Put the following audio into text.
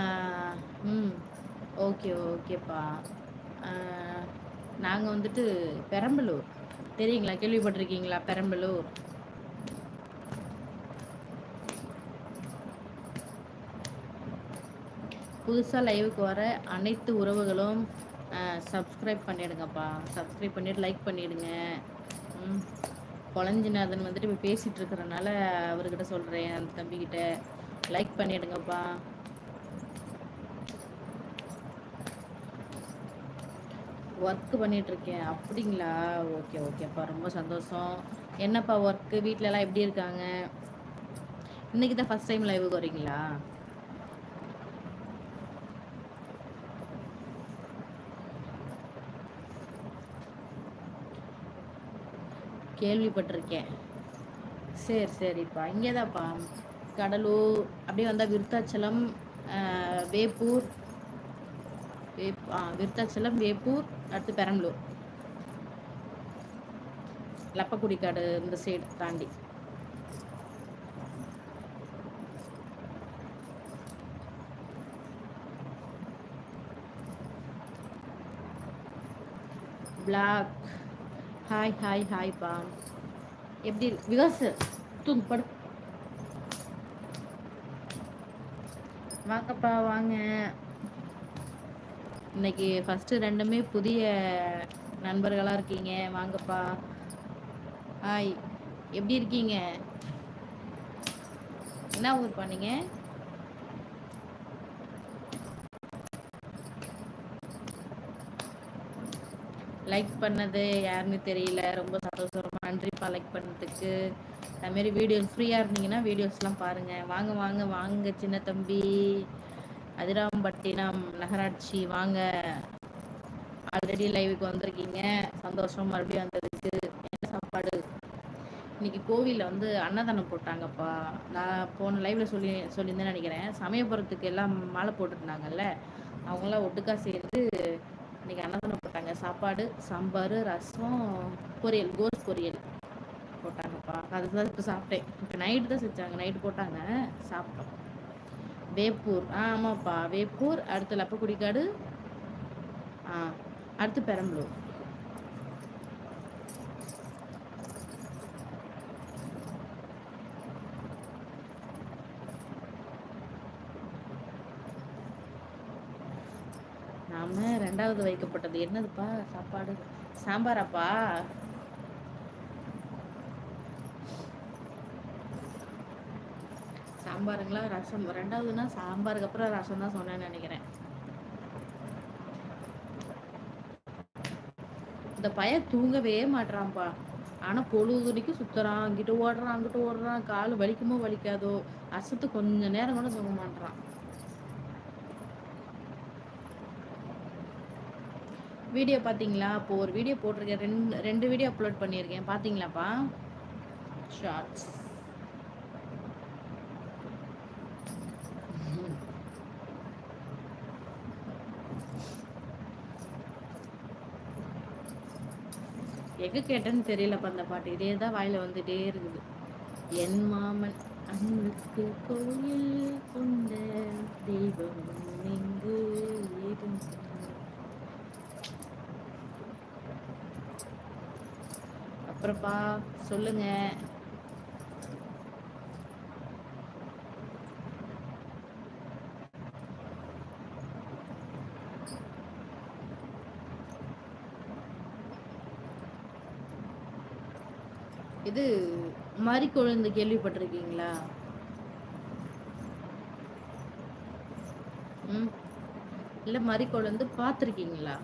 ஆ, ம். ஓகே, ஓகேப்பா. ஆ, நாங்க வந்துட்டு பெரம்பலூர். தெரியுங்களா? கேள்விப்பட்டிருக்கீங்களா? பெரம்பலூர். புதுசா லைவுக்கு வர அனைத்து உறவுகளும் சப்ஸ்கிரைப் பண்ணிடுங்கப்பா. சப்ஸ்கிரைப் பண்ணிட்டு லைக் பண்ணிடுங்க. ம். கொளஞ்சிநாதன் வந்துட்டு இப்ப பேசிட்டு இருக்கறனால அவர்கிட்ட சொல்றேன், அந்த தம்பிகிட்ட. லைக் பண்ணிடுங்கப்பா. ஒர்க் பண்ணிட்டு இருக்கேன். அப்படிங்களா? ஓகே, ஓகேப்பா. ரொம்ப சந்தோஷம். என்னப்பா ஒர்க்கு? வீட்ல எல்லாம் எப்படி இருக்காங்க? இன்னைக்கு தான் ஃபர்ஸ்ட் டைம் லைவுக்கு வரீங்களா? கேள்விப்பட்டிருக்கேன். சரி, சரிப்பா. இங்கேதான்ப்பா. கடலூர் அப்படியே வந்தா விருத்தாச்சலம், வேப்பூர், விருத்தாச்சலம், வேப்பூர், அடுத்து பெரம்பலூர், லப்பக்குடிக்காடு இந்த சைடு தாண்டி. பிளாக். ஹாய், ஹாய், ஹாய்ப்பா. எப்படி விகாஸ் தூங்கு படு. வாங்கப்பா வாங்க. இன்னைக்கு ஃபர்ஸ்ட் ரெண்டுமே புதிய நண்பர்களா இருக்கீங்க. வாங்கப்பா. ஹாய், எப்படி இருக்கீங்க? என்ன ஊர்ப்பா நீங்க? லைக் பண்ணது யாருன்னு தெரியல. ரொம்ப சந்தோஷம். ரொம்ப நன்றிப்பா லைக் பண்ணதுக்கு. அதுமாரி வீடியோஸ் ஃப்ரீயாக இருந்தீங்கன்னா வீடியோஸ்லாம் பாருங்கள். வாங்க வாங்க வாங்க சின்ன தம்பி. அதிராம்பட்டினம் நகராட்சி வாங்க. ஆல்ரெடி லைவுக்கு வந்திருக்கீங்க. சந்தோஷம் மறுபடியும் வந்ததுக்கு. என்ன சாப்பாடு? இன்னைக்கு கோவிலில் வந்து அன்னதானம் போட்டாங்கப்பா. நான் போன லைவ்ல சொல்லியிருந்தேன்னு நினைக்கிறேன். சமயபுரத்துக்கு எல்லாம் மாலை போட்டுருந்தாங்கல்ல, அவங்களாம் ஒட்டுக்கா சேர்ந்து இன்னைக்கு அன்னதானம் போட்டாங்க. சாப்பாடு, சாம்பார், ரசம், பொரியல், கோஸ் பொரியல் போட்டாங்கப்பா. அதுதான் இப்போ சாப்பிட்டேன். இப்போ நைட்டு தான் செஞ்சாங்க. நைட்டு போட்டாங்க, சாப்பிட்டோம். வேப்பூர். ஆமாப்பா, வேப்பூர். அடுத்து லப்பக்குடிக்காடு. அடுத்து பெரம்பலூர். நாம ரெண்டாவது வைக்கப்பட்டது என்னதுப்பா சாப்பாடு? சாம்பாராப்பா? சாம்பாருங்களா? ரசம் ரெண்டாவதுன்னா சாம்பாருக்கு அப்புறம் ரசம் தான் சொன்னேன்னு நினைக்கிறேன். இந்த பையன் தூங்கவே மாட்றான்ப்பா. ஆனா பொழுதுனைக்கும் சுத்துறான். அங்கிட்டு ஓடுறான், அங்கிட்டு ஓடுறான். கால் வலிக்குமோ வலிக்காதோ, அசத்து கொஞ்ச நேரம் கூட தூங்க மாட்றான். வீடியோ பார்த்தீங்களா? இப்போ ஒரு வீடியோ போட்டிருக்கேன். ரெண்டு வீடியோ அப்லோட் பண்ணியிருக்கேன். பார்த்தீங்களாப்பா? ஷார்ட்ஸ். எங்க கேட்டேன்னு தெரியலப்பா அந்த பாட்டு. இதே தான் வாயில வந்துட்டே இருக்குது. என் மாமன் அன்புக்கு கோயில் கொண்ட தெய்வம் இங்கு ஏதும். அப்புறப்பா சொல்லுங்க. இது மறிக்கொழுந்து கேள்விப்பட்டிருக்கீங்களா? ம். இல்ல மறிக்கொழுந்து பார்த்துருக்கீங்களா?